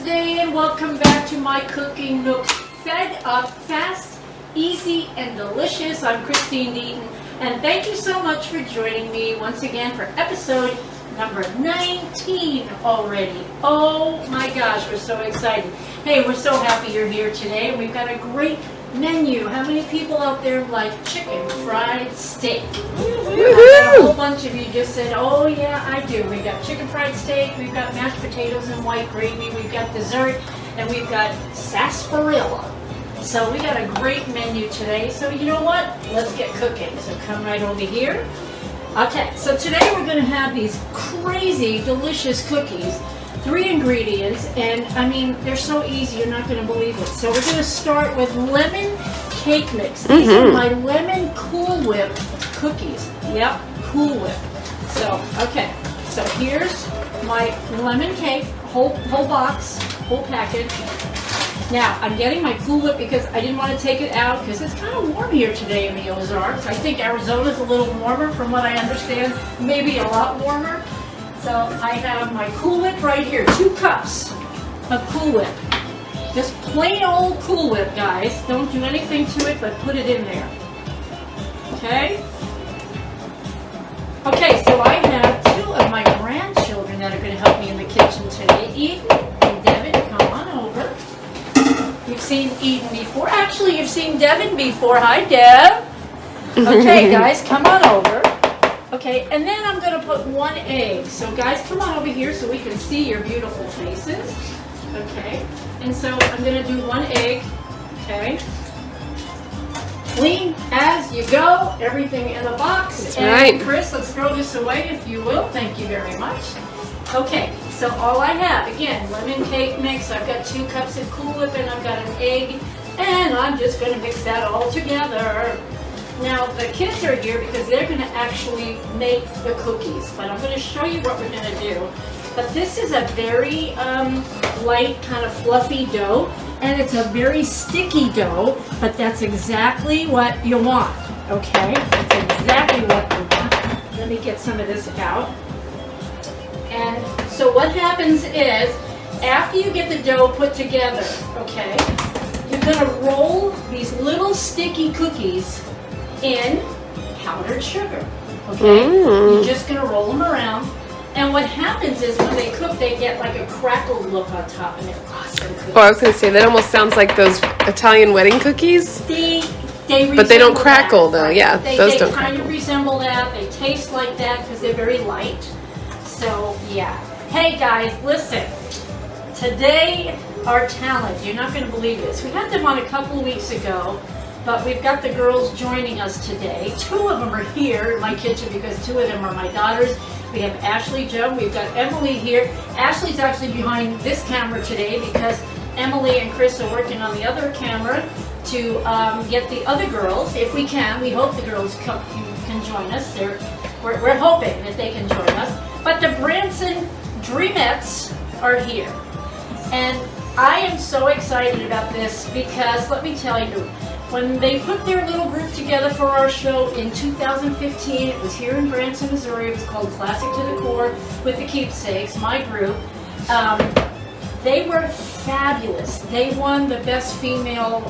day and welcome back to my cooking nook. Fed up, fast, easy, and delicious. I'm Christine Deaton, and thank you so much for joining me once again for episode number 19 already. Oh my gosh, we're so excited. Hey, we're so happy you're here today. We've got a great menu. How many people out there like chicken fried steak? A whole bunch of you just said, oh yeah, I do. We've got chicken fried steak, we've got mashed potatoes and white gravy, we've got dessert, and we've got sarsaparilla. So we got a great menu today. So you know what? Let's get cooking. So come right over here. Okay, so today we're going to have these crazy delicious cookies. 3 ingredients, and I mean, they're so easy, you're not going to believe it. So we're going to start with lemon cake mix. These are my lemon Cool Whip cookies. Yep, Cool Whip. So, okay, so here's my lemon cake, whole box, whole package. Now, I'm getting my Cool Whip because I didn't want to take it out because it's kind of warm here today in the Ozarks. I think Arizona's a little warmer from what I understand, maybe a lot warmer. So I have my Cool Whip right here, 2 cups of Cool Whip. Just plain old Cool Whip, guys. Don't do anything to it, but put it in there. Okay? Okay, so I have 2 of my grandchildren that are going to help me in the kitchen today. Eden and Devin, come on over. You've seen Eden before. Actually, you've seen Devin before. Hi, Dev. Okay, guys, come on over. Okay, and then I'm going to put 1 egg. So guys, come on over here so we can see your beautiful faces. Okay, and so I'm going to do 1 egg. Okay. Clean as you go. Everything in the box. That's and right. Chris, let's throw this away if you will. Thank you very much. Okay, so all I have, again, lemon cake mix. I've got 2 cups of Cool Whip and I've got an egg. And I'm just going to mix that all together. Now, the kids are here because they're going to actually make the cookies, but I'm going to show you what we're going to do. But this is a very light, kind of fluffy dough, and it's a very sticky dough, but that's exactly what you want, okay? That's exactly what you want. Let me get some of this out. And so what happens is, after you get the dough put together, okay, you're going to roll these little sticky cookies in powdered sugar, okay? You're just going to roll them around, and what happens is when they cook, they get like a crackled look on top, and they're awesome cookies. Oh, I was going to say, that almost sounds like those Italian wedding cookies. But they don't crackle, though. Yeah, those don't crackle. They kind of resemble that. They taste like that because they're very light. So, yeah. Hey, guys, listen. Today, our talent, you're not going to believe this. We had them on a couple of weeks ago, but we've got the girls joining us today. 2 of them are here in my kitchen because 2 of them are my daughters. We have Ashley Jo. We've got Emily here. Ashley's actually behind this camera today because Emily and Chris are working on the other camera to get the other girls, if we can. We hope the girls can join us. We're hoping that they can join us. But the Branson Dreamettes are here. And I am so excited about this because, let me tell you, when they put their little group together for our show in 2015, it was here in Branson, Missouri. It was called Classic to the Core with the Keepsakes, my group. They were fabulous. They won the Best Female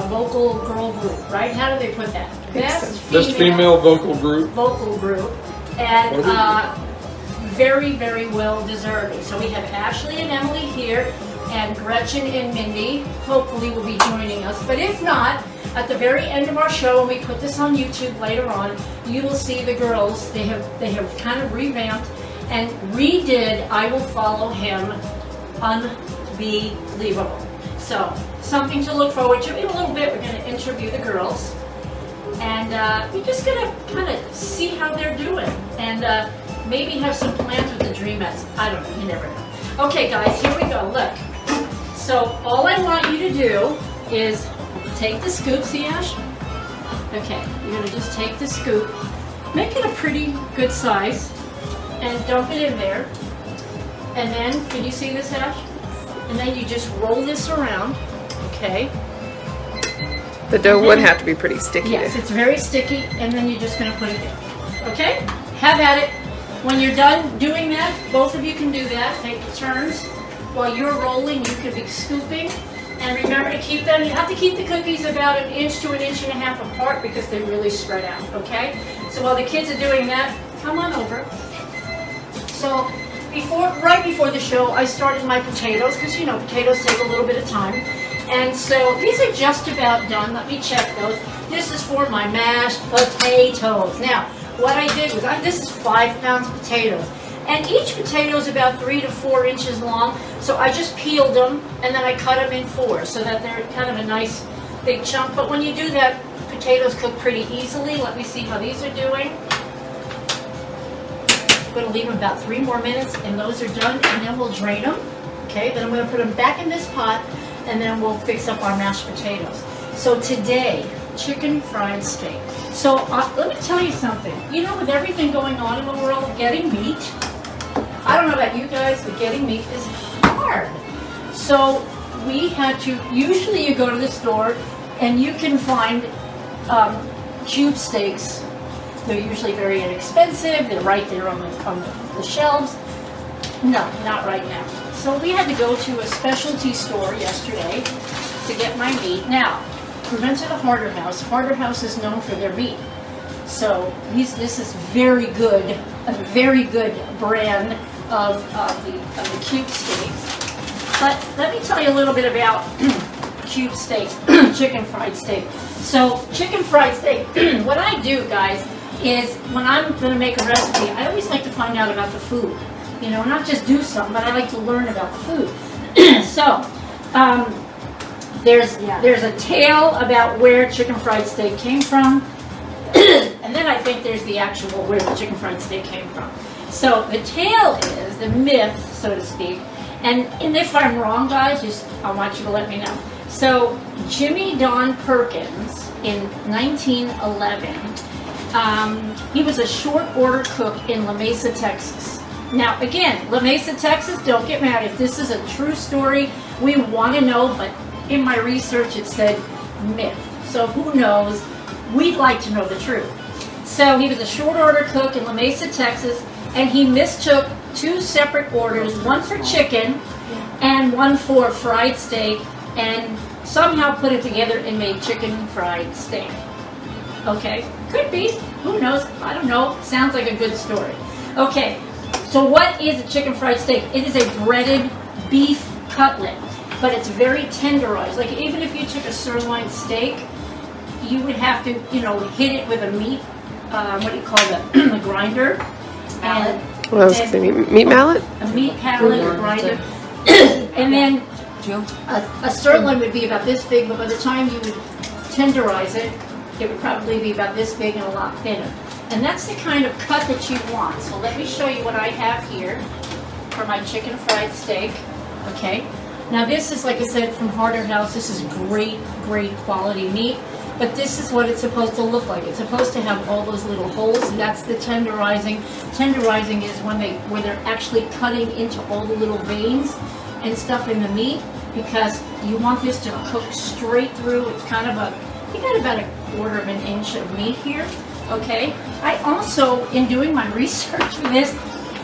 Vocal Girl Group, right? How do they put that? Best Female Vocal Group. Vocal Group. And very, very well deserving. So we have Ashley and Emily here, and Gretchen and Mindy hopefully will be joining us. But if not, at the very end of our show, when we put this on YouTube later on, you will see the girls. They have kind of revamped and redid I Will Follow Him. Unbelievable. So, something to look forward to. In a little bit, we're going to interview the girls. And we're just going to kind of see how they're doing. And maybe have some plans with the Dreamettes. I don't know. You never know. Okay, guys, here we go. Look. So, all I want you to do is take the scoop. See, Ash? Okay. You're going to just take the scoop. Make it a pretty good size. And dump it in there. And then, can you see this, Ash? And then you just roll this around, okay? The dough would have to be pretty sticky. Yes, it's very sticky, and then you're just going to put it in, okay? Have at it. When you're done doing that, both of you can do that. Take turns. while you're rolling, you could be scooping. And remember to keep them, you have to keep the cookies about 1 inch to 1.5 inches apart because they really spread out, okay? So while the kids are doing that, come on over. So right before the show, I started my potatoes because, you know, potatoes take a little bit of time. And so these are just about done. Let me check those. This is for my mashed potatoes. Now, what I did was, this is 5 pounds potatoes. And each potato is about 3 to 4 inches long. So I just peeled them and then I cut them in 4 so that they're kind of a nice big chunk. But when you do that, potatoes cook pretty easily. Let me see how these are doing. I'm going to leave them about 3 more minutes and those are done, and then we'll drain them. Okay, then I'm going to put them back in this pot and then we'll fix up our mashed potatoes. So today, chicken fried steak. So let me tell you something. You know, with everything going on in the world, getting meat, I don't know about you guys, but getting meat is hard. So we had to, usually you go to the store and you can find cube steaks. They're usually very inexpensive. They're right there on the shelves. No, not right now. So we had to go to a specialty store yesterday to get my meat. Now, we went to the Harder House. Harder House is known for their meat. So this is very good, a very good brand of the cube steaks. But let me tell you a little bit about cube steaks, chicken fried steak. So chicken fried steak, what I do, guys, is when I'm going to make a recipe, I always like to find out about the food. You know, not just do something, but I like to learn about the food. So, there's a tale about where chicken fried steak came from, and then I think there's the actual where the chicken fried steak came from. So the tale is the myth, so to speak, and if I'm wrong, guys, I want you to let me know. So Jimmy Don Perkins in 1911, he was a short order cook in La Mesa, Texas. Now, again, La Mesa, Texas, don't get mad. If this is a true story, we want to know, but in my research it said myth. So who knows? We'd like to know the truth. So he was a short order cook in La Mesa, Texas, and he mistook 2 separate orders, one for chicken and one for fried steak, and somehow put it together and made chicken fried steak. Okay, could be. Who knows? I don't know. Sounds like a good story. Okay. So what is a chicken fried steak? It is a breaded beef cutlet, but it's very tenderized. Like even if you took a sirloin steak, you would have to, you know, hit it with a meat, what do you call that, a grinder. What else? Meat mallet? A meat pallet, a grinder. And then a sirloin would be about this big, but by the time you would tenderize it, it would probably be about this big and a lot thinner. And that's the kind of cut that you want. So let me show you what I have here for my chicken fried steak. Okay. Now this is, like I said, from Harder House. This is great, great quality meat. But this is what it's supposed to look like. It's supposed to have all those little holes. And that's the tenderizing. Tenderizing is when they're actually cutting into all the little veins and stuff in the meat, because you want this to cook straight through. It's kind of you got about 1/4 inch of meat here. Okay, I also, in doing my research for this,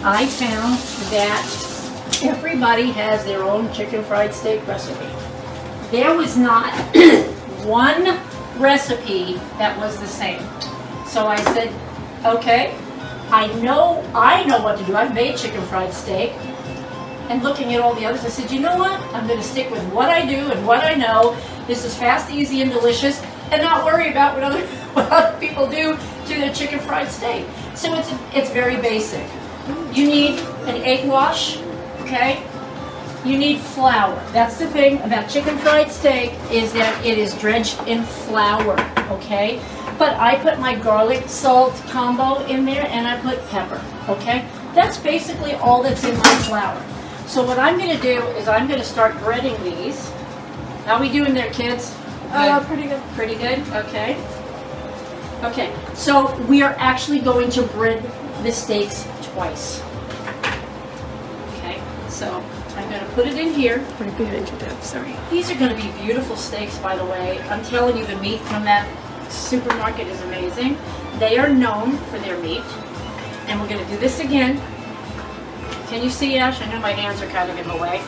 I found that everybody has their own chicken fried steak recipe. There was not one recipe that was the same. So I said, okay, I know what to do. I've made chicken fried steak. And looking at all the others, I said, you know what? I'm going to stick with what I do and what I know. This is fast, easy, and delicious, and not worry about what other people do to their chicken fried steak. So it's very basic. You need an egg wash, okay? You need flour. That's the thing about chicken fried steak, is that it is dredged in flour, okay? But I put my garlic salt combo in there, and I put pepper, okay? That's basically all that's in my flour. So what I'm going to do is I'm going to start breading these. How are we doing there, kids? Pretty good. Pretty good? Okay. Okay, so we are actually going to bread the steaks twice. Okay, so I'm going to put it in here. Right behind you, Deb. Sorry. These are going to be beautiful steaks, by the way. I'm telling you, the meat from that supermarket is amazing. They are known for their meat. And we're going to do this again. Can you see, Ash? I know my hands are kind of in the way.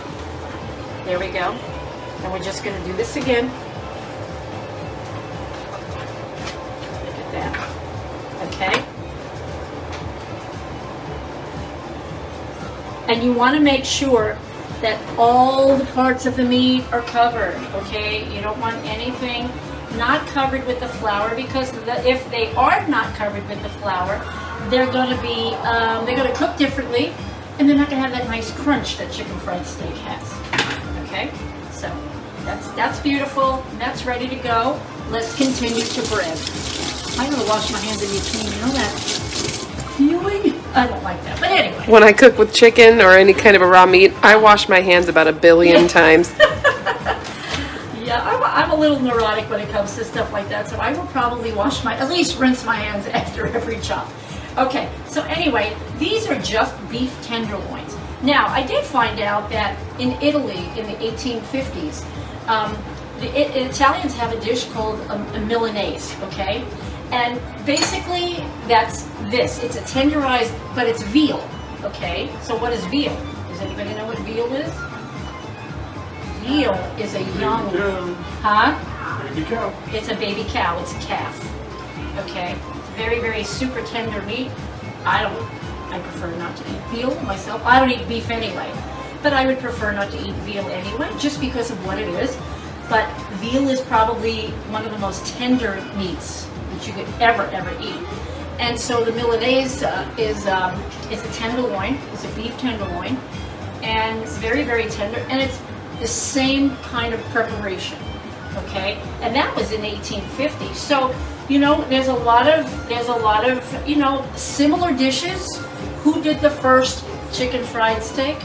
There we go. And we're just going to do this again. Look at that. Okay. And you want to make sure that all the parts of the meat are covered, okay? You don't want anything not covered with the flour, because if they are not covered with the flour, they're going to be, they're going to cook differently, and they're not going to have that nice crunch that chicken fried steak has, okay? So that's beautiful, and that's ready to go. Let's continue to bread. I'm going to wash my hands in between, you know that feeling? I don't like that, but anyway. When I cook with chicken or any kind of a raw meat, I wash my hands about 1 billion times. Yeah, I'm a little neurotic when it comes to stuff like that, so I will probably at least rinse my hands after every chop. Okay, so anyway, these are just beef tenderloins. Now, I did find out that in Italy in the 1850s, the Italians have a dish called a Milanese, okay? And basically, that's this. It's a tenderized, but it's veal, okay? So what is veal? Does anybody know what veal is? Veal is a young, Baby cow. It's a baby cow. It's a calf. Okay, it's very, very super tender meat. I prefer not to eat veal myself. I don't eat beef anyway, but I would prefer not to eat veal anyway, just because of what it is. But veal is probably one of the most tender meats that you could ever eat. And so the Milanese is a tenderloin. It's a beef tenderloin, and it's very, very tender, and it's the same kind of preparation, okay? And that was in 1850. So, you know, there's a lot of, you know, similar dishes. Who did the first chicken fried steak?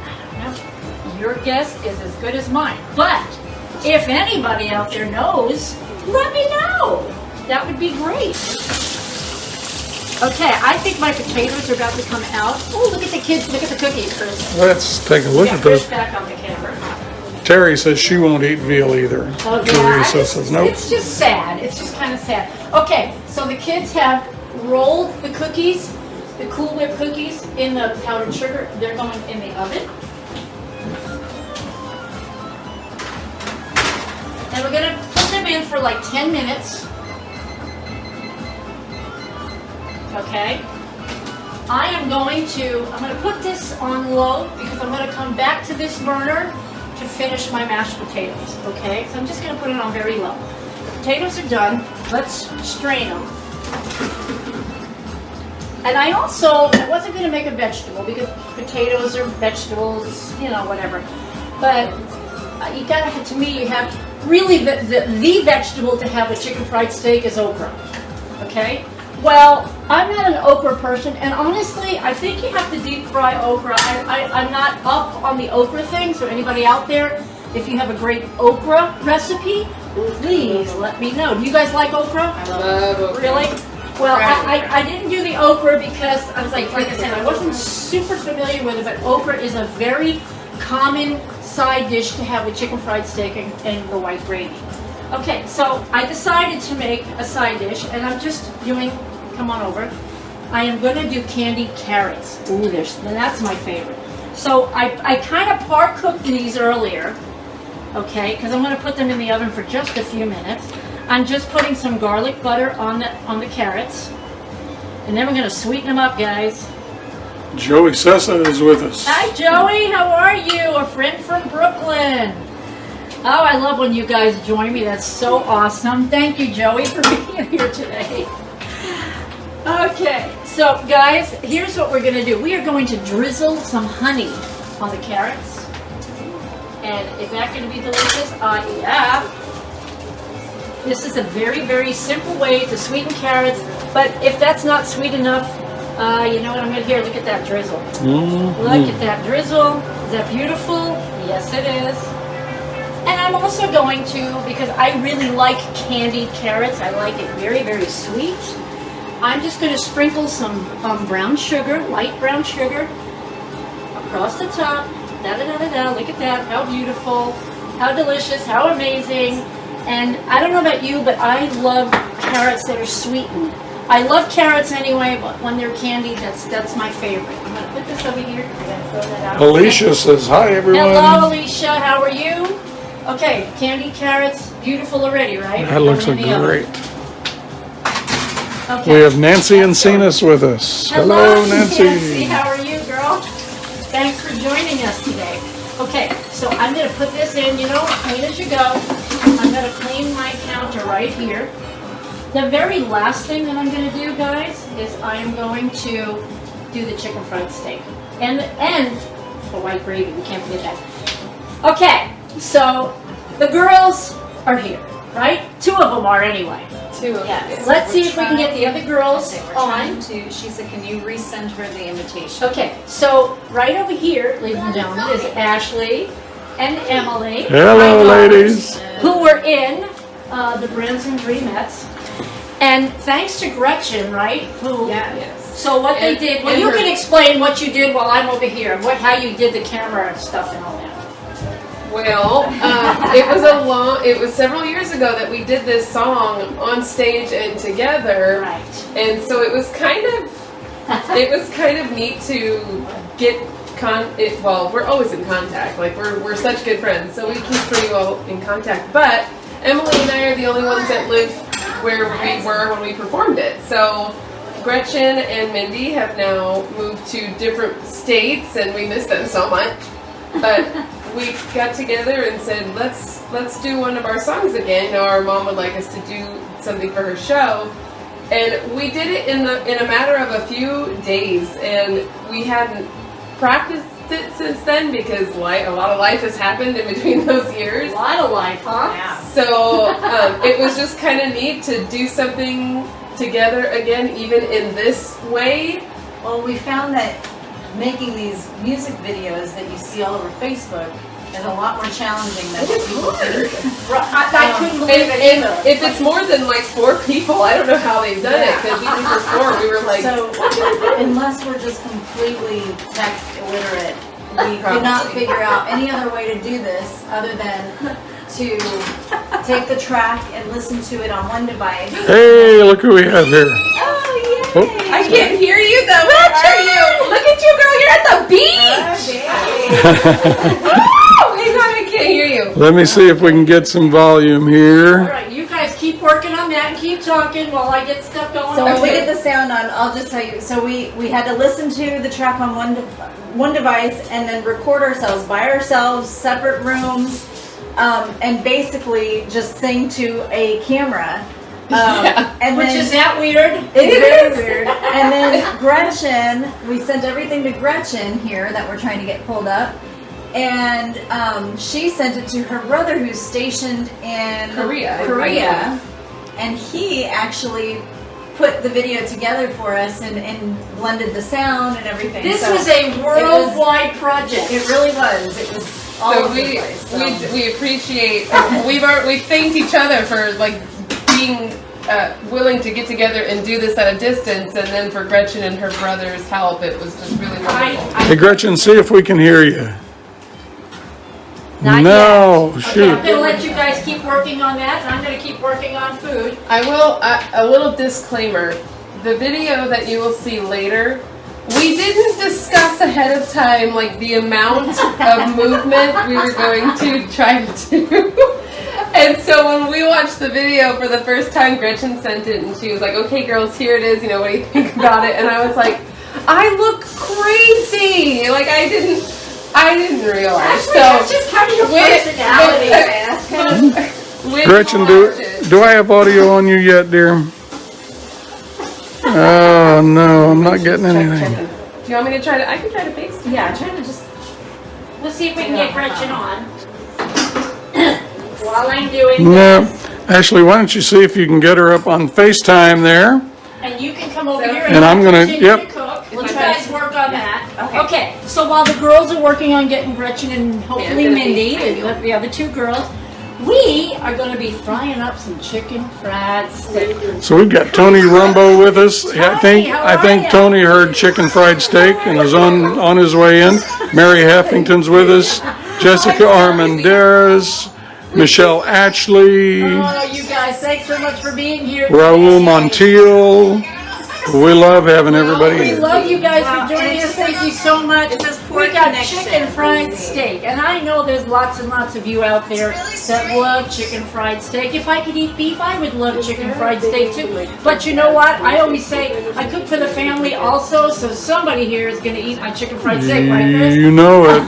I don't know. Your guess is as good as mine. But if anybody out there knows, let me know. That would be great. Okay, I think my potatoes are about to come out. Oh, look at the kids. Look at the cookies, Chris. Let's take a look Yeah, at Chris this. back on the camera. Terry says she won't eat veal either. Oh, yeah, Teresa says nope. It's just sad. It's just kind of sad. Okay, so the kids have rolled the cookies, the Cool Whip cookies, in the powdered sugar. They're going in the oven. And we're going to put them in for like 10 minutes. Okay. I'm going to put this on low because I'm going to come back to this burner to finish my mashed potatoes. Okay, so I'm just going to put it on very low. The potatoes are done. Let's strain them. And I wasn't going to make a vegetable because potatoes are vegetables, you know, whatever. But you gotta, to me, you have really the vegetable to have a chicken fried steak is okra. Okay. Well, I'm not an okra person, and honestly, I think you have to deep fry okra. I'm not up on the okra thing, so anybody out there, if you have a great okra recipe, please let me know. Do you guys like okra? I love okra. Really? Well, I didn't do the okra because I was like I said, I wasn't super familiar with it, but okra is a very common side dish to have with chicken fried steak and the white gravy. Okay, so I decided to make a side dish, and I'm just doing, come on over, I am going to do candied carrots. Ooh, that's my favorite. So I kind of par-cooked these earlier, okay, because I'm going to put them in the oven for just a few minutes. I'm just putting some garlic butter on the carrots, and then we're going to sweeten them up, guys. Joey Sessa is with us. Hi, Joey. How are you? A friend from Brooklyn. Oh, I love when you guys join me. That's so awesome. Thank you, Joey, for being here today. Okay, so guys, here's what we're going to do. We are going to drizzle some honey on the carrots. And is that going to be delicious? Yeah. This is a very, very simple way to sweeten carrots. But if that's not sweet enough, you know what I'm going to hear? Look at that drizzle. Look at that drizzle. Is that beautiful? Yes, it is. And I'm also going to, because I really like candied carrots, I like it very, very sweet. I'm just going to sprinkle some brown sugar, light brown sugar, across the top. Da-da-da-da-da. Look at that. How beautiful. How delicious. How amazing. And I don't know about you, but I love carrots that are sweetened. I love carrots anyway, but when they're candied, that's my favorite. I'm going to put this over here. throw that out. Alicia says, hi, everyone. Hello, Alicia. How are you? Okay, Candied Carrots, beautiful already, right? That looks Going in the oven. great. Okay. We have Nancy and Cena's with us. Hello, Nancy. How are you, girl? Thanks for joining us today. Okay, so I'm going to put this in, clean as you go. I'm going to clean my counter right here. The very last thing that I'm going to do, guys, is I am going to do the chicken fried steak. And the white gravy, we can't forget that. Okay, so the girls are here, right? 2 of them are anyway. 2 of Yes. them. Let's see if we can get the other girls We're on. trying to, she said, can you resend her the invitation? Okay, so right over here, ladies and gentlemen, is Ashley and Emily. Hello, my daughters, ladies. Who were in the Branson Dreamettes. And thanks to Gretchen, right? Who? Yes. So what they did, well, and you her- can explain what you did while I'm over here, and how you did the camera and stuff and all that. Well, it was several years ago that we did this song on stage and together. Right. And so it was kind of neat to get well, we're always in contact. Like we're such good friends, so we keep pretty well in contact. But Emily and I are the only ones that live where we were when we performed it. So Gretchen and Mindy have now moved to different states, and we miss them so much. But we got together and said, let's do one of our songs again. Our mom would like us to do something for her show. And we did it in a matter of a few days, and we hadn't practiced it since then because a lot of life has happened in between those years. A lot of life, huh? Yeah. So it was just kind of neat to do something together again, even in this way. Well, we found that making these music videos that you see all over Facebook is a lot more challenging than what people think. I couldn't believe it And either. if it's more than like 4 people, I don't know how they've done it, because even before we were like, So, unless we're just completely tech illiterate, we could not Probably. figure out any other way to do this other than to take the track and listen to it on one device. Hey, look who we have here. Oh, Oh. yay! I can't hear you though. Where are you? Look at you, girl. You're at the beach. Oh, hang on, I can't hear you. Let me see if we can get some volume All here. right, you guys keep working on that and keep talking while I get stuff going. So when we Okay. did the sound on, I'll just tell you. So we had to listen to the track on one device and then record ourselves by ourselves, separate rooms, and basically just sing to a camera. And Which then, is that weird? it's very weird. And then Gretchen, we sent everything to Gretchen here that we're trying to get pulled up. And she sent it to her brother who's stationed in Korea. And he actually put the video together for us and blended the sound and everything. This So was a worldwide project. it really was. It was all So over the we place. So. we appreciate. We've thanked each other for like being willing to get together and do this at a distance, and then for Gretchen and her brother's help, it was just really wonderful. Hey, Gretchen, see if we can hear you. Not No, Okay, shoot. I'm gonna let you guys keep working on that, and I'm gonna keep working on food. I will, a little disclaimer. The video that you will see later, we didn't discuss ahead of time like the amount of movement we were going to try to do. And so when we watched the video for the first time, Gretchen sent it and she was like, okay girls, here it is, what do you think about it? And I was like, I look crazy! Like I didn't realize. Actually, So that's just kind of your personality, man. Gretchen, do I have audio on you yet, dear? Oh, no, I'm not getting anything. Do you want me to try to? I can try to paste. Yeah, I'm trying to just. Let's see if we can get Gretchen on. While I'm doing No. this, Ashley, why don't you see if you can get her up on FaceTime there? and you can come over here And I'm gonna- continue yep. to cook. We'll You try guys to- work on that. Okay. Okay, so while the girls are working on getting Gretchen and hopefully Yeah, gonna Mindy, be- the other 2 girls, we are going to be frying up some chicken fried steak. So we've got Tony Rumbo with us. I think how are ya? Tony heard chicken fried steak and is on his way in. Mary Heffington's with us. Jessica Armendariz, Michelle Ashley, Oh, you guys, thanks so much for being here. Raul today. Montiel, We love having everybody We here. love you guys Wow, for joining and it us. just Thank you so much. it says We pork got connection. chicken fried steak, and I know there's lots and lots of you out there that love chicken fried steak. If I could eat beef, I would love chicken fried steak too. But you know what? I always say I cook for the family also, so somebody here is going to eat my chicken fried steak, right, Chris? You know it.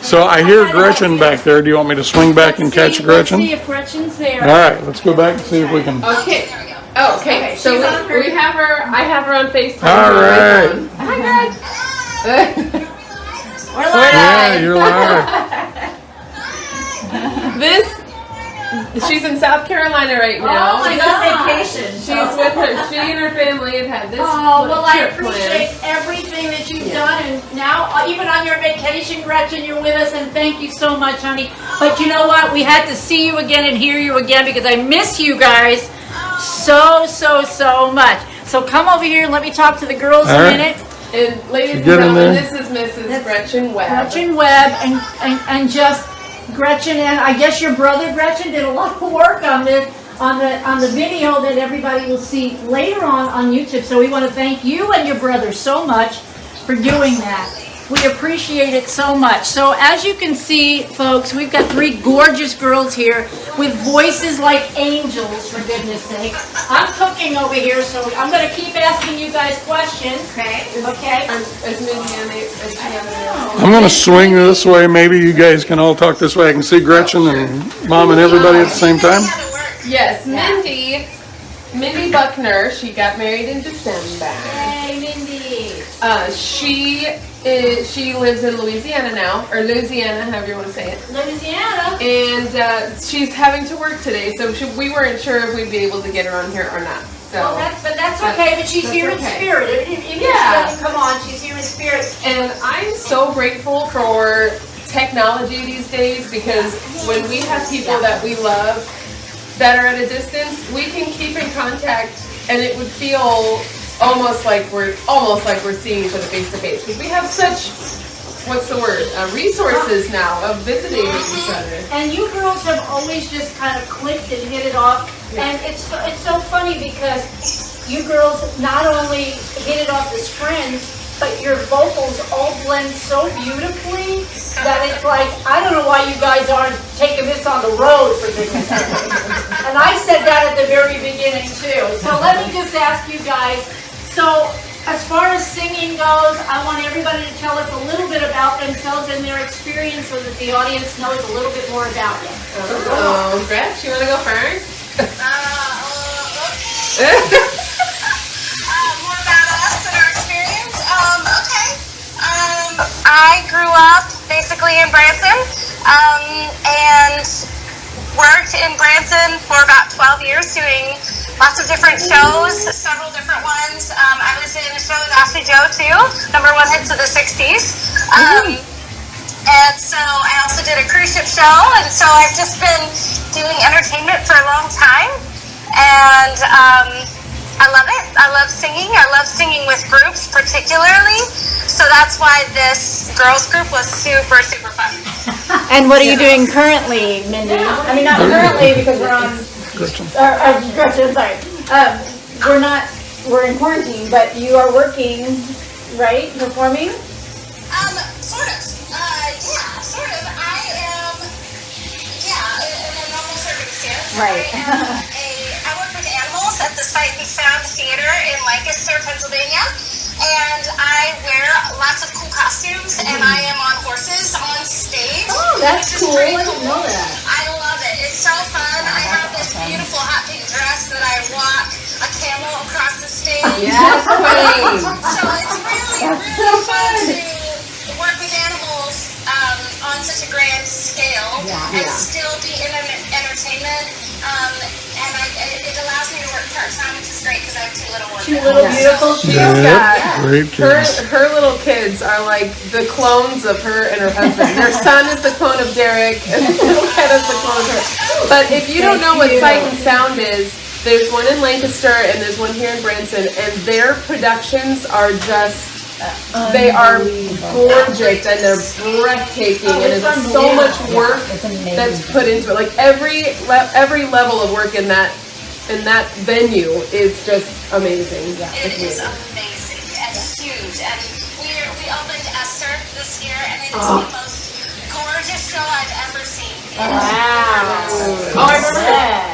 So I hear Gretchen back there. Do you want me to swing back and catch Gretchen? Let's see if Gretchen's there. All right, let's go back and see if we can. Okay. Oh, okay. So she's on her- we have her. I have her on FaceTime. All right. Hi, Greg. We're live. Yeah, you're live. She's in South Carolina right now. Oh my She's God. on vacation. She's with her. She and her family have had this Oh, well, I trip appreciate planned. everything that you've done, and now, even on your vacation, Gretchen, you're with us, and thank you so much, honey. But you know what? We had to see you again and hear you again because I miss you guys so much. So come over here and let me talk to the girls All a right. minute. And ladies and Get in gentlemen, there. this is Mrs. Gretchen Webb. Gretchen Webb and just Gretchen, and I guess your brother Gretchen did a lot of work on this. On the video that everybody will see later on YouTube. So we want to thank you and your brother so much for doing that. We appreciate it so much. So as you can see, folks, we've got three gorgeous girls here with voices like angels, for goodness sake. I'm cooking over here, so I'm going to keep asking you guys questions. Okay. Okay? As Mindy and as I'm going to swing this way. Maybe you guys can all talk this way. I can see Gretchen and Mom and everybody at the same time. Yes, Mindy Buckner. She got married in December. Hey, Mindy. She lives in Louisiana now, or Louisiana, however you want to say it. Louisiana. And she's having to work today, so we weren't sure if we'd be able to get her on here or not. So. Well, that's okay, but she's here in okay. spirit. Even if she Yeah. doesn't come on, she's here in spirit. And I'm so grateful for technology these days because when we have people that we love that are at a distance, we can keep in contact, and it would feel almost like we're seeing each other face to face because we have such resources now of visiting each other. And you girls have always just kind of clicked and hit it off. And it's so funny because you girls not only hit it off as friends, but your vocals all blend so beautifully that it's like, I don't know why you guys aren't taking this on the road, for goodness sake. And I said that at the very beginning too. So let me just ask you guys, so as far as singing goes, I want everybody to tell us a little bit about themselves and their experience so that the audience knows a little bit more about you. Oh, Gretch, you want to go first? More about us and our experience. Okay. I grew up basically in Branson and worked in Branson for about 12 years doing lots of different shows, several different ones. I was in a show with Ashley Joe too, #1 hits of the 60s. And so I also did a cruise ship show, and so I've just been doing entertainment for a long time. And I love it. I love singing. I love singing with groups particularly. So that's why this girls group was super, super fun. And what are you doing currently, Mindy? I mean, not currently because we're on. Gretchen. Gretchen, sorry. We're in quarantine, but you are working, right? Performing? Sort of. Yeah, sort of. I am, in a normal circumstance. Right. I work with animals at the Sight and Sound Theater in Lancaster, Pennsylvania. And I wear lots of cool costumes, and I am on horses on stage. Oh, that's which is cool. pretty I didn't know that. I love it. It's so fun. I have this beautiful hot pink dress that I walk a camel across the stage. Yes, queen. So it's really fun to work with animals on such a grand scale and still be in entertainment. It allows me to work part-time, which is great because I have 2 little ones. Two little beautiful She's Yep, got great kids. her little kids are like the clones of her and her husband. Her son is the clone of Derek, and little kid is the clone of her. But if you don't know what Sight and Sound is, there's one in Lancaster and there's one here in Branson, and their productions are just they are gorgeous and they're breathtaking, and there's so much work that's put into it. Like every level of work in that and that venue is just amazing. Yeah, It is amazing and huge. And we opened Esther this year, and it's the most gorgeous show I've ever seen. Wow. Oh, I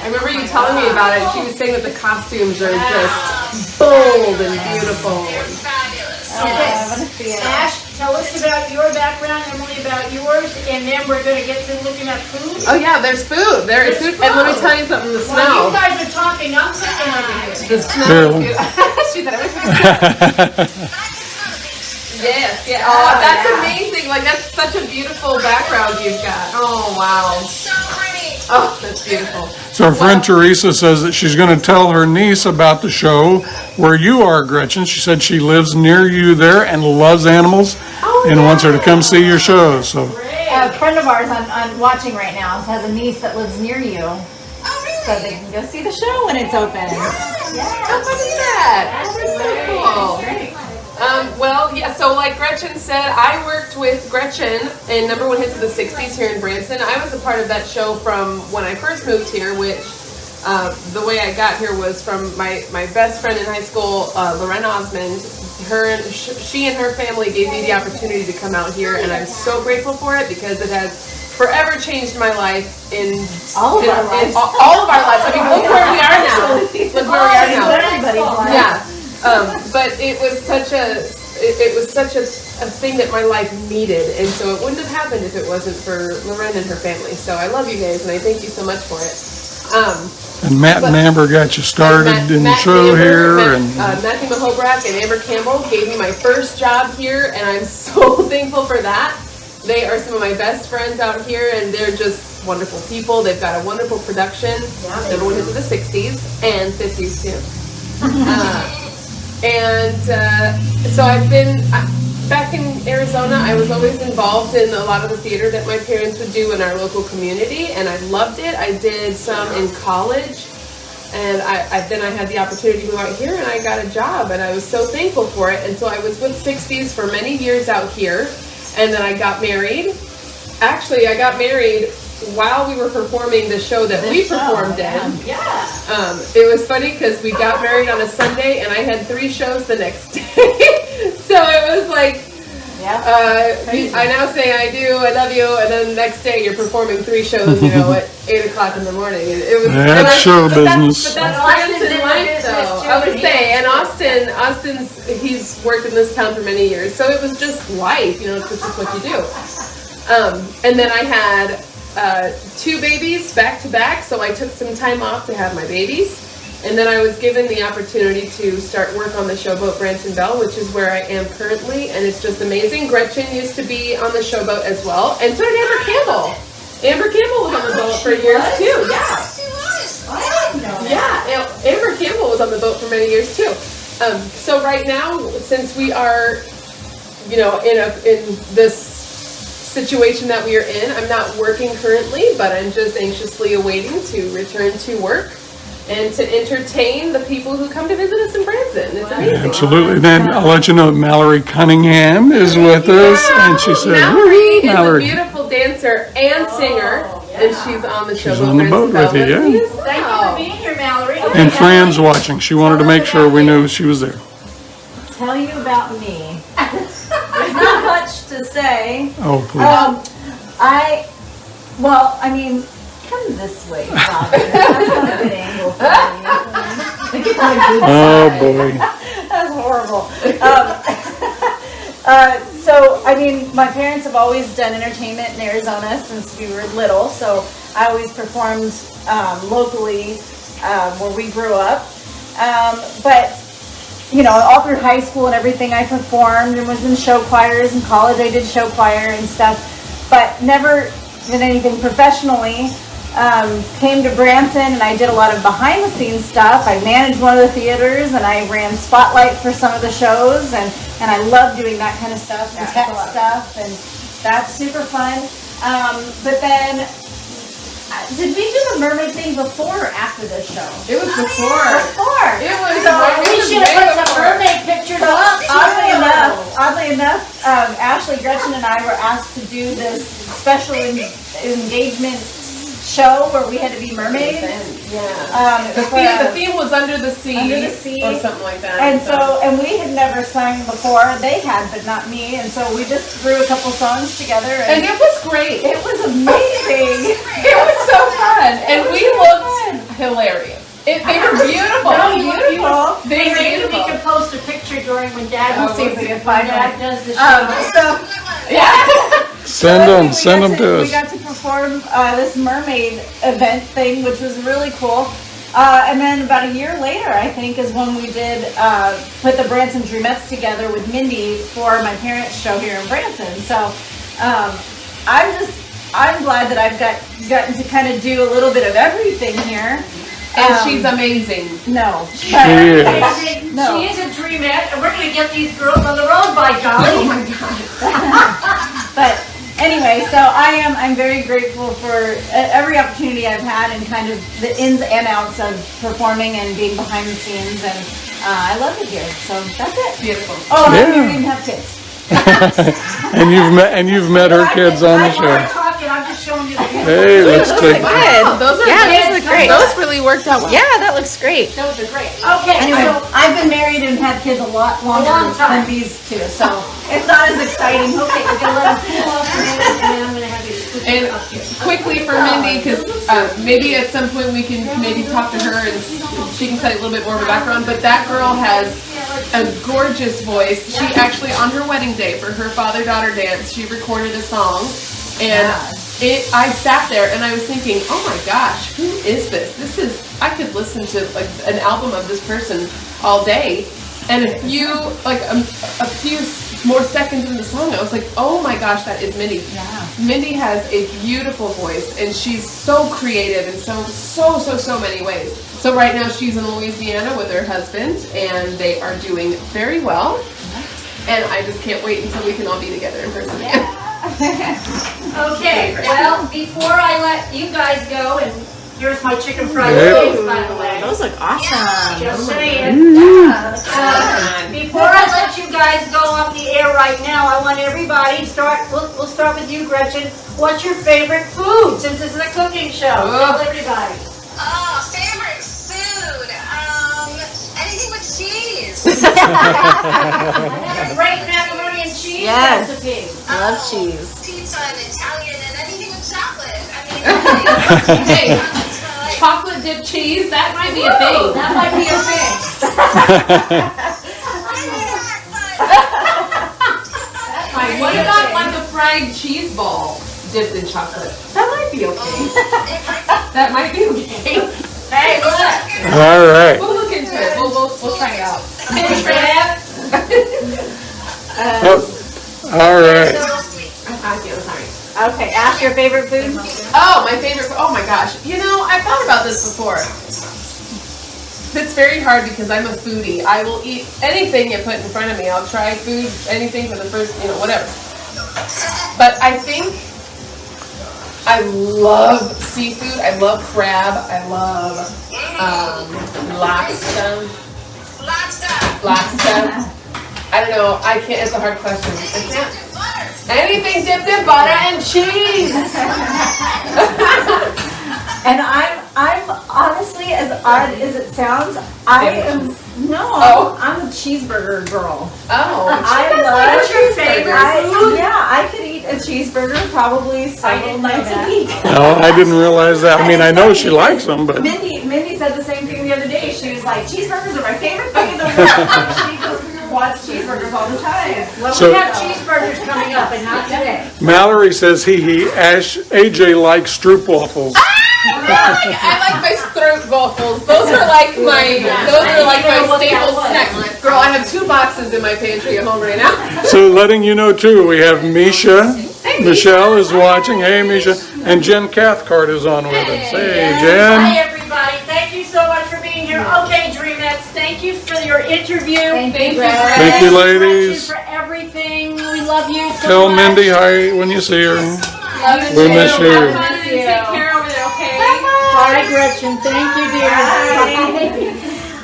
remember you telling me about it. She was saying that the costumes are just bold and beautiful. They're fabulous. Okay. I want to see it. Ash, tell us about your background, Emily about yours, and then we're going to get to looking at food. Oh yeah, there's food. There is food. And let me tell you something, the While you smell. guys are talking, I'm cooking over here. The smell is good. She said everything. Yes, yeah. Oh, that's amazing. Like, that's such a beautiful background you've got. Oh, wow. So pretty. Oh, that's beautiful. So our friend Teresa says that she's going to tell her niece about the show where you are, Gretchen. She said she lives near you there and loves animals and wants her to come see your show. So A friend of ours on watching right now has a niece that lives near you, Oh, really? so they can go see the show when it's open. How fun is that? That's so cool. Well, yeah, so like Gretchen said, I worked with Gretchen in number one hits of the 60s here in Branson. I was a part of that show from when I first moved here, which the way I got here was from my best friend in high school, Lorraine Osmond. She and her family gave me the opportunity to come out here, and I'm so grateful for it because it has forever changed my life in All of our lives. all of our lives. I mean, look where we are now. Look where we are now. Everybody's life. Yeah. But it was such a thing that my life needed, and so it wouldn't have happened if it wasn't for Lorraine and her family. So I love you guys, and I thank you so much for it. and Matt and Amber got you started in the show here, and Matthew Mahobrak and Amber Campbell gave me my first job here, and I'm so thankful for that. They are some of my best friends out here, and they're just wonderful people. They've got a wonderful production. Number one hits of the 60s and 50s too. So I've been back in Arizona. I was always involved in a lot of the theater that my parents would do in our local community, and I loved it. I did some in college, and then I had the opportunity to go out here, and I got a job, and I was so thankful for it. And so I was with 60s for many years out here, and then I got married. Actually, I got married while we were performing the show that we performed in. It was funny because we got married on a Sunday, and I had 3 shows the next day. So it was like, I now say I do, I love you, and then the next day you're performing 3 shows, at 8 o'clock in the morning. It was that's show business. But that's Branson life, though. I would say, and he's worked in this town for many years, so it was just life. It's just what you do. And then I had 2 babies back to back, so I took some time off to have my babies. And then I was given the opportunity to start work on the showboat Branson Belle, which is where I am currently, and it's just amazing. Gretchen used to be on the showboat as well, and so did Amber Campbell. Amber Campbell was on the boat for years too. Yeah. Yeah, Amber Campbell was on the boat for many years too. So right now, since we are, in this situation that we are in, I'm not working currently, but I'm just anxiously awaiting to return to work and to entertain the people who come to visit us in Branson. It's amazing. Absolutely. Then I'll let you know that Mallory Cunningham is with us, and she said, Mallory is Mallory. a beautiful dancer and singer, and she's on the show. She's on the boat with you, yeah. Thank you for being here, Mallory. And Fran's watching. She wanted to make sure we knew she was there. Tell you about me. There's not much to say. Oh, please. Come this way, Father. That's not a good angle for you. Oh, boy. That's horrible. My parents have always done entertainment in Arizona since we were little, so I always performed locally where we grew up. All through high school and everything, I performed and was in show choirs. In college, I did show choir and stuff, but never did anything professionally. Came to Branson, and I did a lot of behind-the-scenes stuff. I managed one of the theaters, and I ran Spotlight for some of the shows, and I love doing that kind of stuff, and tech stuff, and that's super fun. But then, did we do the mermaid thing before or after this show? It was before. Before. It was. So we should have put some mermaid pictures up. Oddly enough, Ashley, Gretchen, and I were asked to do this special engagement show where we had to be mermaids. Yeah. The theme was Under the Sea. Under the Sea. Or something like that. And we had never sung before. They had, but not me. And so we just threw a couple songs together. And it was great. It was amazing. It was so fun. And we looked hilarious. They were beautiful. Beautiful. Hey, maybe we can post a picture during when Dad We'll see if we can find Dad one. does the show. Send them to We us. got to perform this mermaid event thing, which was really cool. And then about a year later, I think, is when we did put the Branson Dreamettes together with Mindy for my parents' show here in Branson. So I'm glad that I've gotten to kind of do a little bit of everything here. And she's amazing. No. She is. No. She is a dreamette, and we're going to get these girls on the road by golly. Oh my God. But anyway, so I'm very grateful for every opportunity I've had and kind of the ins and outs of performing and being behind the scenes, and I love it here. So that's it. Beautiful. Oh, Yeah. and you didn't have kids. and you've met her kids on the show. I'm just showing you the Hey, let's take. Those are Yeah, those look great. Those really worked out well. Yeah, that looks great. Those are great. Okay, Anyway, so I've been married and had kids a lot longer long time. than these two, so it's not as exciting. okay, we're gonna let them cool off a minute, and then I'm gonna have you scoop And it up here. quickly for Mindy, because maybe at some point we can maybe talk to her and she can tell you a little bit more of her background, but that girl has a gorgeous voice. She actually, on her wedding day for her father-daughter dance, she recorded a song, and I sat there and I was thinking, oh my gosh, who is this? I could listen to like an album of this person all day, and a few more seconds in the song, I was like, oh my gosh, that is Mindy. Yeah. Mindy has a beautiful voice, and she's so creative in so many ways. So right now she's in Louisiana with her husband, and they are doing very well. And I just can't wait until we can all be together in person again. Okay, well, before I let you guys go, and here's my chicken fried Yep. steaks, by the way. Those look awesome. Just saying. Before I let you guys go off the air right now, I want everybody we'll start with you, Gretchen. What's your favorite food, since this is a cooking show? Tell everybody. Oh, favorite food. Anything with cheese. I have a great macaroni and cheese Yes. recipe. I love cheese. Pizza and Italian and anything with chocolate. I mean, Hey, that's what I like. chocolate dipped cheese, that might be a thing. That might be a thing. What about like a fried cheese ball dipped in chocolate? That might be okay. That might be okay. Hey, look. All right. We'll look into it. We'll try it out. All right. Okay, ask your favorite food. Oh, my favorite. Oh my gosh. You know, I've thought about this before. It's very hard because I'm a foodie. I will eat anything you put in front of me. I'll try food, anything for the first, whatever. But I think I love seafood. I love crab. I love lobster. Lobster. I don't know. I can't. It's a hard question. I can't. Anything dipped in butter and cheese. And I'm honestly, as odd as it sounds, I'm a cheeseburger girl. Oh, I love. What's your favorite food? I could eat a cheeseburger probably several nights a week. No, I didn't realize that. I mean, I know she likes them, but Mindy said the same thing the other day. She was like, cheeseburgers are my favorite thing in the world. She just wants cheeseburgers all the time. Well, So- we have cheeseburgers coming up, and not today. Mallory says AJ likes stroopwafels. I like my throat waffles. Those are like my staple snack. Girl, I have 2 boxes in my pantry at home right now. So letting you know too, we have Misha. Michelle is watching. Hey, Misha. And Jen Cathcart is on with us. Hey, Hi, Jen. everybody. Thank you so much for being here. Okay, Dreamettes, thank you for your interview. Thank you, Thank you, Gretchen, ladies. for everything. We love you so Tell much. Mindy hi when you see her. Love We miss you. Have fun and take care over there, okay? Bye, Gretchen. Thank you, dear.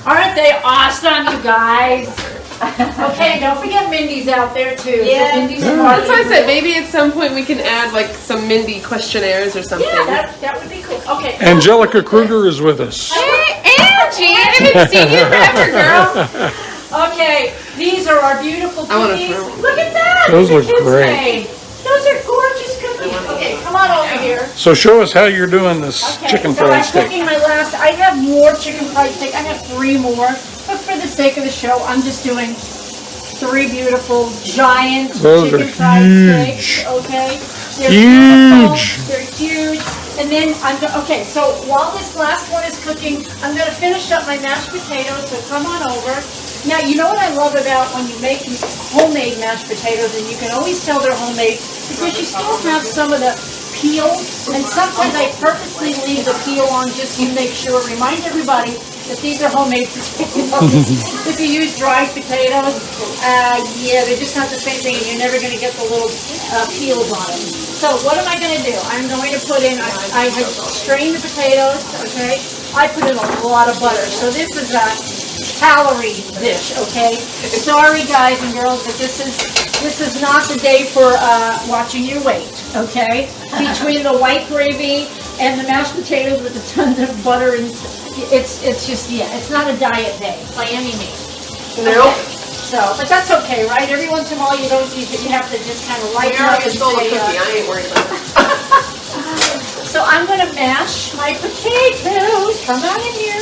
Aren't they awesome, you guys? Okay, don't forget Mindy's out there too. Yes. So Mindy's That's why I said maybe at some point we can add like some Mindy questionnaires or something. Yeah, that would be cool. Okay. Angelica Kruger is with us. Hey, Angie, I haven't seen you forever, girl. Okay, these are our beautiful I wanna cookies. throw 'em. Look at that. Those the look kids great. made. Those are gorgeous cookies. Okay, come on over here. So show us how you're doing this Okay, chicken so I'm fried steak. cooking my last. I have more chicken fried steak. I have 3 more, but for the sake of the show, I'm just doing 3 beautiful giant Those chicken are fried huge. steaks. Okay, they're Huge. beautiful. They're huge. And then okay. So while this last one is cooking, I'm gonna finish up my mashed potatoes. So come on over. Now you know what I love about when you make homemade mashed potatoes, and you can always tell they're homemade because you still have some of the peel, and sometimes I purposely leave the peel on just to make sure, remind everybody that these are homemade potatoes. If you use dried potatoes, yeah, they're just not the same thing, and you're never going to get the little peels on them. So what am I going to do? I'm going to put in, I have strained the potatoes, okay? I put in a lot of butter, so this is a calorie dish, okay? Sorry guys and girls, but this is not the day for watching your weight, okay? Between the white gravy and the mashed potatoes with a ton of butter, and it's just, yeah, it's not a diet day by any means. Nope. Okay. So, but that's okay, right? Every once in a while you have to just kind of lighten up and stole a say, cookie. I ain't worried about it. so I'm going to mash my potatoes. Come on in here.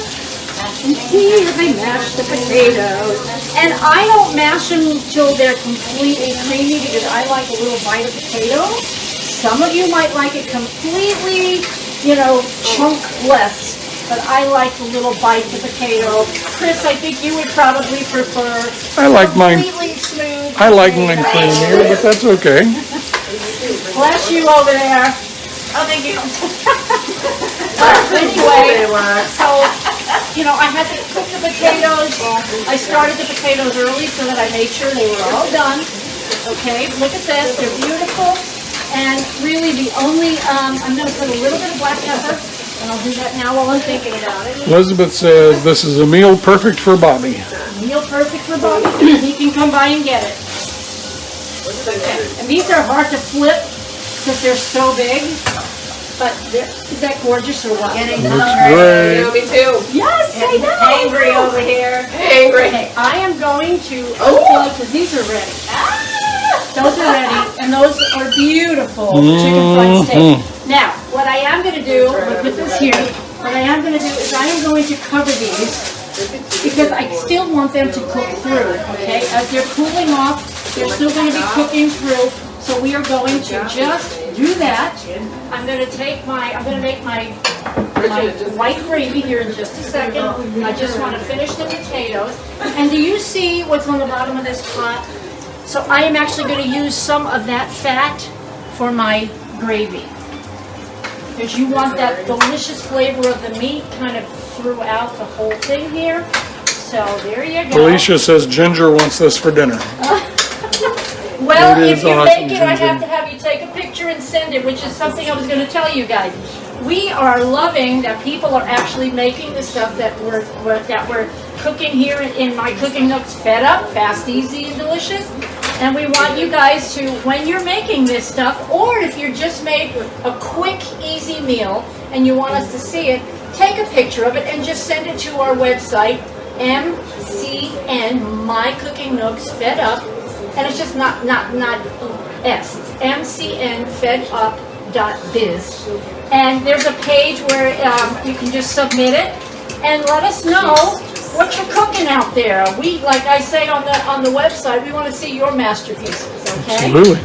And here they mash the potatoes. And I don't mash them until they're completely creamy because I like a little bite of potato. Some of you might like it completely, chunkless. But I like the little bites of potato. Chris, I think you would probably prefer I like mine. completely smooth. I like mine potato. creamier, but that's okay. Bless you over there. Oh, thank you. Anyway, so, I had to cook the potatoes. I started the potatoes early so that I made sure they were all done. Okay, look at this. They're beautiful. And really the only, I'm going to put a little bit of black pepper. And I'll do that now while I'm thinking about it. Elizabeth says this is a meal perfect for Bobby. Meal perfect for Bobby. He can come by and get it. Okay. And these are hard to flip because they're so big. But is that gorgeous or what? Getting Looks hungry. great. Me too. Yes, I know. Angry over here. Angry. Okay, I am going to unplug because these are ready. Those are ready, and those are beautiful chicken fried steak. Now, what I am going to do, I'm going to put this here, what I am going to do is I am going to cover these because I still want them to cook through, okay? As they're cooling off, they're still going to be cooking through, so we are going to just do that. I'm going to make my white gravy here in just a second. I just want to finish the potatoes. And do you see what's on the bottom of this pot? So I am actually going to use some of that fat for my gravy. Because you want that delicious flavor of the meat kind of throughout the whole thing here. So there you go. Alicia says Ginger wants this for dinner. Well, It if is you awesome, make it, I Ginger. have to have you take a picture and send it, which is something I was going to tell you guys. We are loving that people are actually making the stuff that we're cooking here in my Cooking Nooks Fed Up, fast, easy, and delicious. And we want you guys to, when you're making this stuff, or if you just made a quick, easy meal and you want us to see it, take a picture of it and just send it to our website, MCN, My Cooking Nooks Fed Up. And it's just not S, it's mcnfedup.biz. And there's a page where you can just submit it and let us know what you're cooking out there. We, like I say on the website, we want to see your masterpieces, okay? Absolutely.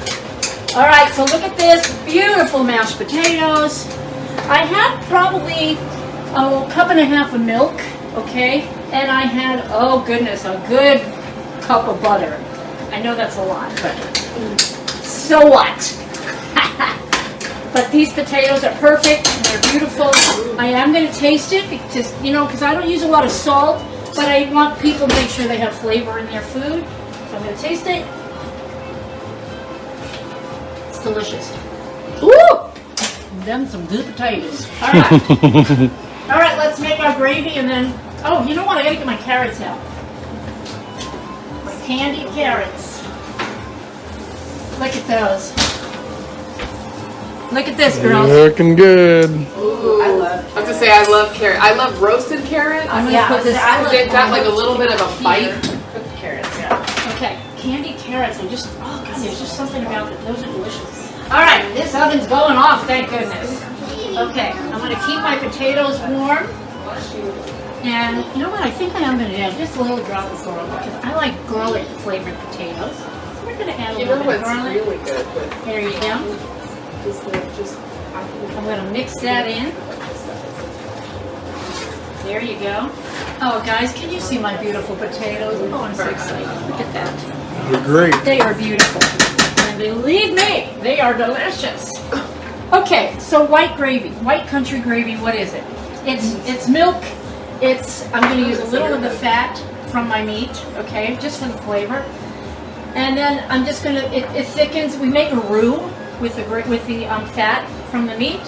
All right, so look at this, beautiful mashed potatoes. I had probably a cup and a half of milk, okay? And I had, oh goodness, a good cup of butter. I know that's a lot, but so what? But these potatoes are perfect, they're beautiful. I am going to taste it because, because I don't use a lot of salt, but I want people to make sure they have flavor in their food. So I'm going to taste it. It's delicious. Ooh! Them some good potatoes. All right. All right, let's make our gravy and then, oh, you know what? I got to get my carrots out. My Candied carrots. Look at those. Look at this, girls. Looking good. Ooh, I was gonna say I love carrot. I love roasted carrots. I'm gonna put this. They've got like a little bit of a bite. Cooked carrots, yeah. Okay, candied carrots. And just oh god, there's just something about it. Those are delicious. All right, this oven's going off. Thank goodness. Okay, I'm gonna keep my potatoes warm. And you know what? I think I'm gonna add just a little drop of garlic because I like garlic flavored potatoes. So we're gonna add a You little know bit of what's garlic. really good with There you go. I'm going to mix that in. There you go. Oh, guys, can you see my beautiful potatoes? Oh, I'm so excited. Look at that. They're great. They are beautiful. And believe me, they are delicious. Okay, so white gravy, white country gravy, what is it? It's milk. I'm going to use a little of the fat from my meat, okay, just for the flavor. And then I'm just going to, it thickens. We make a roux with the fat from the meat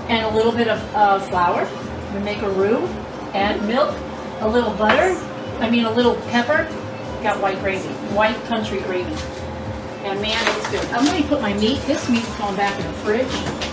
and a little bit of flour. We make a roux, add milk, a little butter, a little pepper. Got white gravy, white country gravy. And man, it's good. I'm going to put my meat, this meat is going back in the fridge.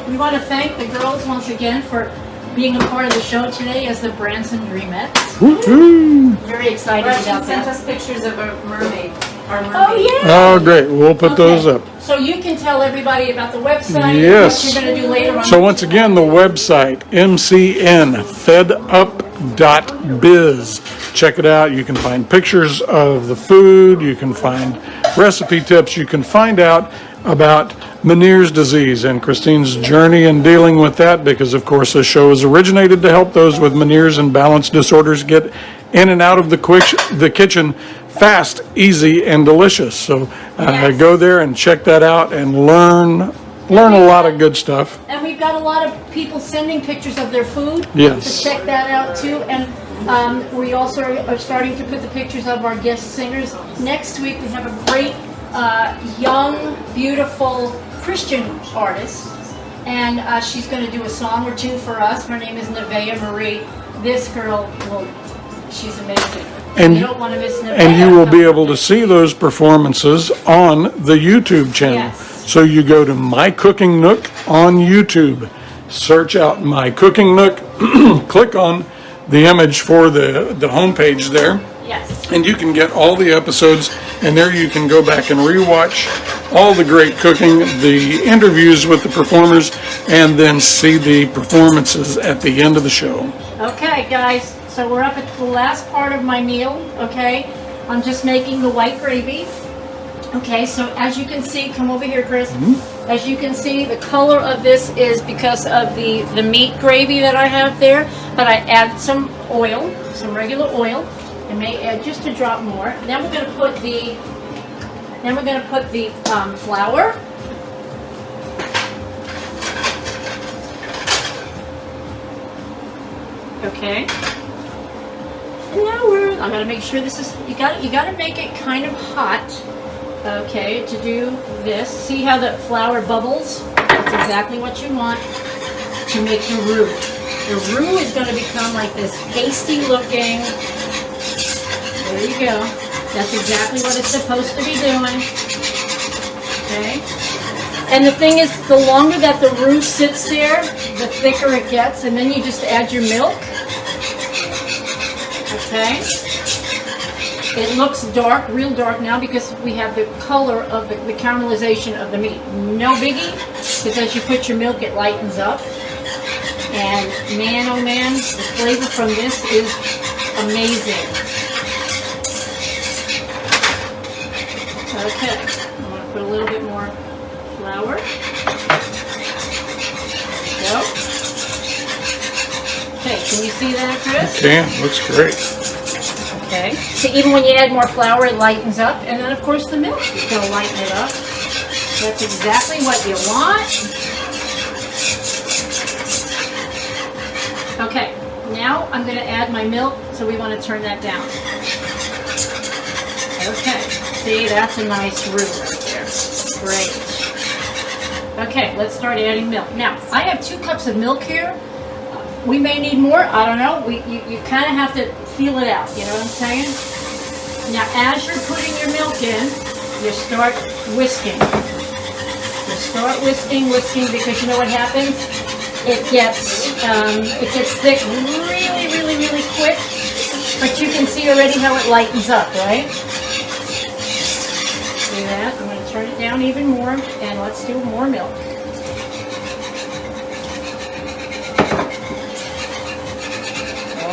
We want to thank the girls once again for being a part of the show today as the Branson Dreamettes. Woo-hoo. Very excited Gretchen about sent that. us pictures of a mermaid. Our mermaid. Oh, yeah. Oh, great. We'll put those up. So you can tell everybody about the website, Yes. what you're going to do later on. So once again, the website, mcnfedup.biz. Check it out. You can find pictures of the food. You can find recipe tips. You can find out about Meniere's disease and Christine's journey in dealing with that, because of course this show is originated to help those with Meniere's and balance disorders get in and out of the kitchen fast, easy, and delicious. So go there and check that out and learn a lot of good stuff. And we've got a lot of people sending pictures of their food. Yes. So check that out too. And we also are starting to put the pictures of our guest singers. Next week we have a great young, beautiful Christian artist. And she's going to do a song or two for us. Her name is Nevaeh Marie. This girl, she's amazing. And you don't want to miss Nevaeh. And you will be able to see those performances on the YouTube channel. Yes. So you go to My Cooking Nook on YouTube, search out My Cooking Nook, click on the image for the homepage there, Yes. and you can get all the episodes, and there you can go back and rewatch all the great cooking, the interviews with the performers, and then see the performances at the end of the show. Okay, guys, so we're up at the last part of my meal, okay? I'm just making the white gravy. Okay, so as you can see, come over here, Chris. As you can see, the color of this is because of the meat gravy that I have there, but I added some oil, some regular oil. I may add just a drop more. And then we're going to put the flour. Okay. Flour. I'm gonna make sure this is. You got to make it kind of hot. Okay, to do this. See how the flour bubbles? That's exactly what you want to make the roux. The roux is going to become like this pasty looking. There you go. That's exactly what it's supposed to be doing. Okay. And the thing is, the longer that the roux sits there, the thicker it gets, and then you just add your milk. Okay. It looks dark, real dark now, because we have the color of the caramelization of the meat. No biggie, because as you put your milk, it lightens up. And man, oh man, the flavor from this is amazing. Okay, I'm going to put a little bit more flour. There we go. Okay, can you see that, Chris? Can, looks great. Okay. So even when you add more flour, it lightens up. And then, of course, the milk is going to lighten it up. That's exactly what you want. Okay. Now I'm going to add my milk, so we want to turn that down. Okay. See, that's a nice roux right there. Great. Okay, let's start adding milk. Now, I have 2 cups of milk here. We may need more. I don't know. You kind of have to feel it out. You know what I'm saying? Now, as you're putting your milk in, you start whisking. You start whisking, because you know what happens? It gets thick really, really, really quick. But you can see already how it lightens up, right? See that? I'm going to turn it down even more, and let's do more milk.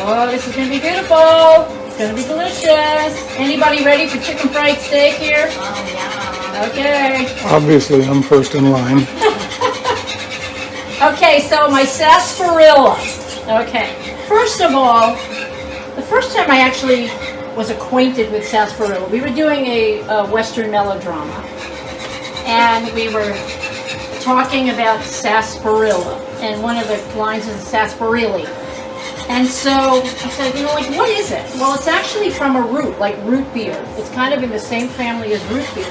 Oh, this is going to be beautiful. It's going to be delicious. Anybody ready for chicken fried steak here? Oh, yeah. Okay. Obviously, I'm first in line. Okay, so my sarsaparilla. Okay. First of all, the first time I actually was acquainted with sarsaparilla, we were doing a Western melodrama. And we were talking about sarsaparilla. And one of the lines is sarsaparilla. And so I said, like, what is it? Well, it's actually from a root, like root beer. It's kind of in the same family as root beer.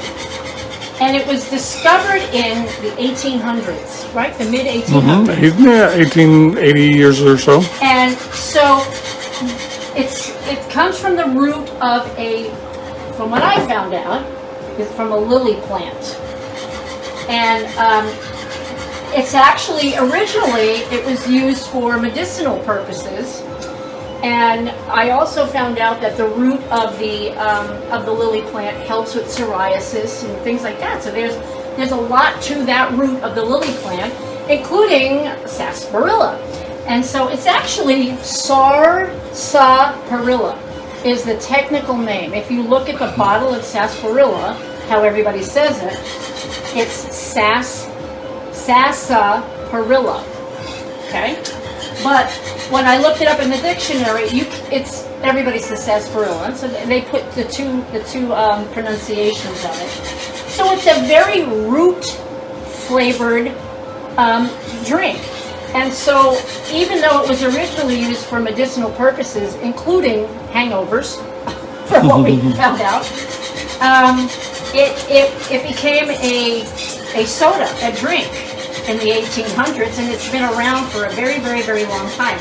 And it was discovered in the 1800s, right? The mid-1800s. Mm-hmm. Yeah, 1880 years or so. And so it comes from the root of from what I found out, it's from a lily plant. And it's actually, originally, it was used for medicinal purposes. And I also found out that the root of the lily plant helps with psoriasis and things like that. So there's a lot to that root of the lily plant, including sarsaparilla. And so it's actually sarsaparilla is the technical name. If you look at the bottle of sarsaparilla, how everybody says it, it's sarsaparilla. Okay? But when I looked it up in the dictionary, everybody says sarsaparilla, so they put the two pronunciations of it. So it's a very root flavored drink, and so even though it was originally used for medicinal purposes, including hangovers, for what we found out, it became a soda, a drink, in the 1800s, and it's been around for a very, very, very long time.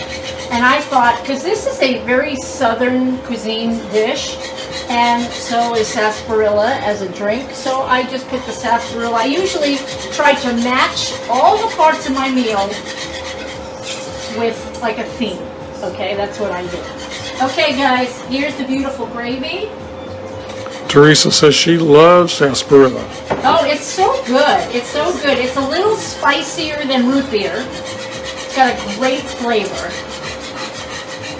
And I thought, because this is a very southern cuisine dish, and so is sarsaparilla as a drink, so I just put the sarsaparilla. I usually try to match all the parts of my meal with like a theme. Okay, that's what I do. Okay, guys, here's the beautiful gravy. Teresa says she loves sarsaparilla. Oh, it's so good. It's so good. It's a little spicier than root beer. It's got a great flavor.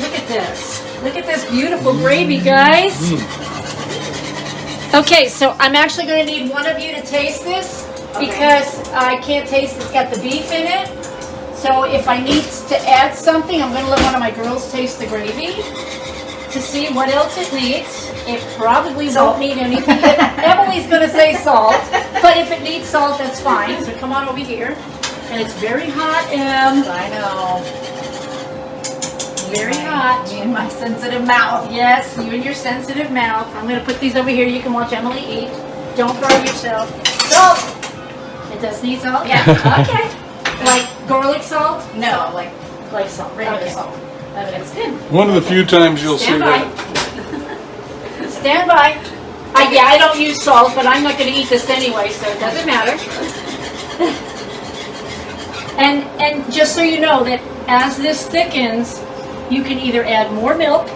Look at this. Look at this beautiful gravy, guys. Okay, so I'm actually going to need one of you to taste this because I can't taste it's got the beef in it. So if I need to add something, I'm going to let one of my girls taste the gravy to see what else it needs. It probably won't need anything. Emily's going to say salt, but if it needs salt, that's fine. So come on over here. And it's very hot, Em. I know. Very hot. Me and my sensitive mouth. Yes, you and your sensitive mouth. I'm going to put these over here. You can watch Emily eat. Don't burn yourself. Salt. It does need salt? Yeah. Okay. Like garlic salt? No, like salt. regular Okay. salt. It's good. One of the few times you'll see Stand by. that. Stand by. I don't use salt, but I'm not going to eat this anyway, so it doesn't matter. And just so you know that as this thickens, you can either add more milk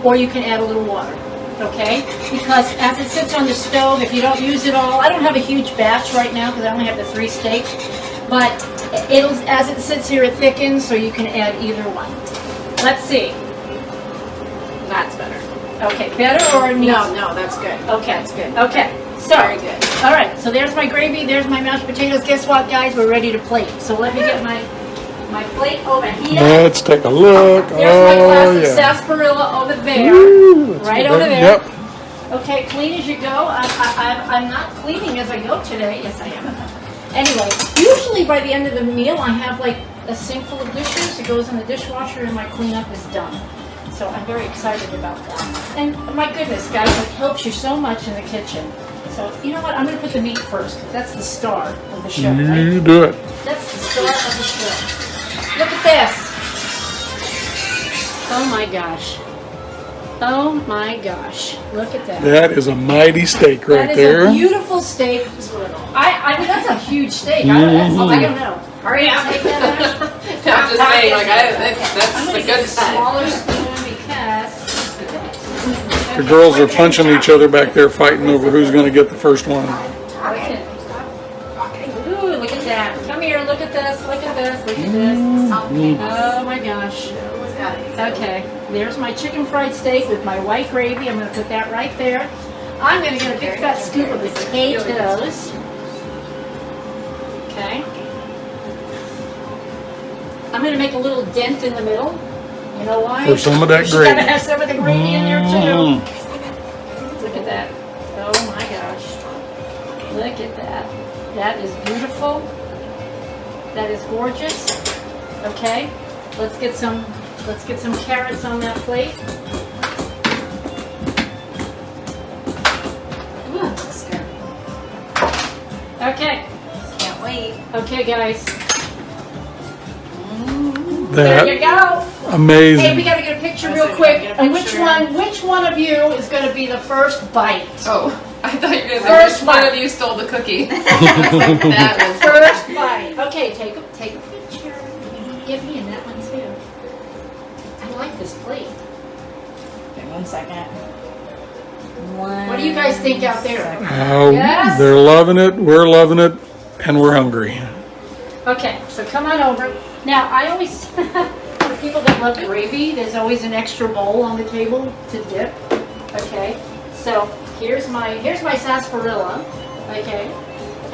or you can add a little water. Okay? Because as it sits on the stove, if you don't use it all, I don't have a huge batch right now because I only have the 3 steaks, but as it sits here, it thickens, so you can add either one. Let's see. That's better. Okay, better or needs? No, that's good. Okay, That's good. Okay, so Very good. all right. So there's my gravy. There's my mashed potatoes. Guess what, guys? We're ready to plate. So let me get my plate over here. Let's take a look. There's my glass of yeah. sarsaparilla over there. Ooh, let's Right get over that. there. Yep. Okay, clean as you go. I'm not cleaning as I go today. Yes, I am. Anyway, usually by the end of the meal, I have like a sink full of dishes. It goes in the dishwasher, and my cleanup is done. So I'm very excited about that. And my goodness, guys, it helps you so much in the kitchen. So you know what? I'm going to put the meat first. That's the star of the show, right? You do it. That's the star of the show. Look at this. Oh my gosh. Oh my gosh, look at that. That is a mighty steak right That is there. a beautiful steak. I mean, that's a huge steak. I don't know. Hurry up, take that out. I'm just saying, like, that's I'm a going to good get a size. smaller spoon because... The girls are punching each other back there, fighting over who's going to get the first one. Okay. Ooh, look at that. Come here, look at this, look at this, look at this. Oh my gosh. Okay, there's my chicken fried steak with my white gravy. I'm going to put that right there. I'm going to get a big fat scoop of potatoes. Okay. I'm going to make a little dent in the middle. You know why? For some of that You gotta gravy. have some of the gravy in there too. Look at that. Oh my gosh. Look at that. That is beautiful. That is gorgeous. Okay. Let's get some carrots on that plate. Ooh. Okay. Can't wait. Okay, guys. There you That go. Hey, we amazing. gotta get a picture real quick. And which one of you is gonna be the first bite? Oh, I thought you were going to First say, which one bite. of you stole the cookie? That was First bite. Okay, take a picture. Get me in that one too. I like this plate. Okay, 1 second. What do you guys think out there? Oh, Yes. they're loving it. We're loving it, and we're hungry. Okay, so come on over. Now, I always, for people that love gravy, there's always an extra bowl on the table to dip. Okay, so here's my sarsaparilla. Okay,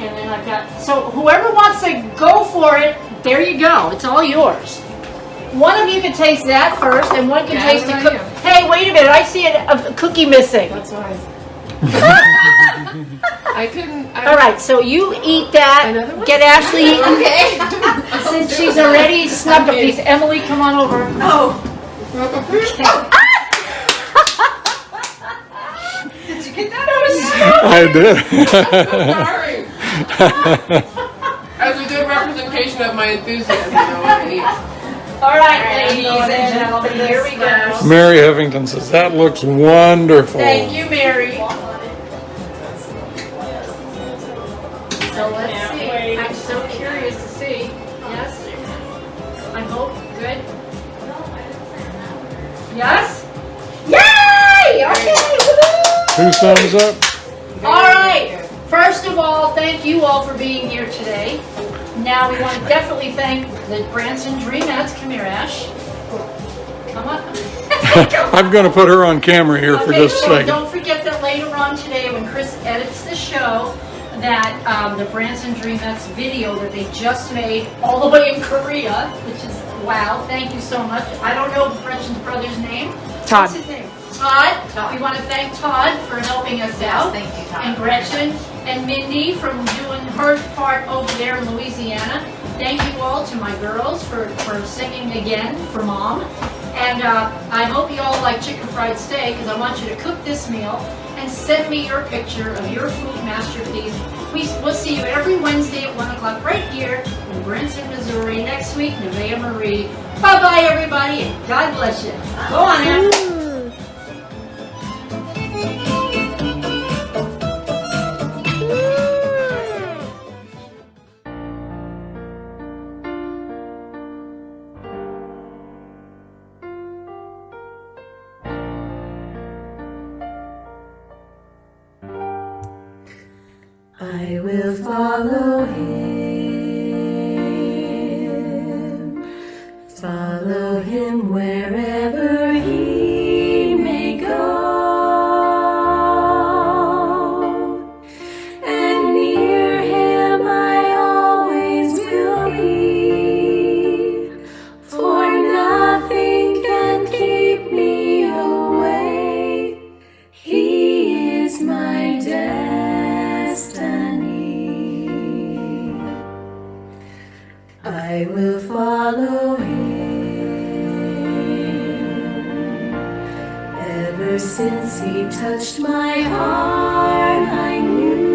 and then I've got, so whoever wants to go for it, there you go. It's all yours. One of you can taste that first, and one can Yeah, taste the what cookie. about you? Hey, wait a minute! I see a cookie missing. That's why. I couldn't. All right, so you eat that. Another one? Get Ashley. Okay. Since she's already snuck a piece, Emily, come on over. Oh, Did you get that? I did. Sorry. As a good representation of my enthusiasm, though, I eat. All right, ladies and gentlemen, here we go. Mary Hevington says, that looks wonderful. Thank you, Mary. So let's see. I'm so curious to see. Yes? I hope. Good. Yes? Yay! Okay. Woo-hoo! 2 thumbs up. All right. First of all, thank you all for being here today. Now we want to definitely thank the Branson Dreamettes. Come here, Ash. Come on. I'm going to put her on camera here for Okay, just a so second. don't forget that later on today when Chris edits the show, that the Branson Dreamettes video that they just made all the way in Korea, which is, wow, thank you so much. I don't know Gretchen's brother's name. Todd. What's his name? Todd. We want to thank Todd for helping us out. Thank you, Todd. And Gretchen and Mindy from doing her part over there in Louisiana. Thank you all to my girls for singing again for Mom. And I hope you all like chicken fried steak, because I want you to cook this meal and send me your picture of your food masterpiece. We'll see you every Wednesday at 1 o'clock right here in Branson, Missouri. Next week, Nevaeh Marie. Bye-bye, everybody, and God bless you. Go on, Em. I will follow him wherever he may go, and near him I always will be, for nothing can keep me away. He is my destiny. I will follow him. Ever since he touched my heart, I knew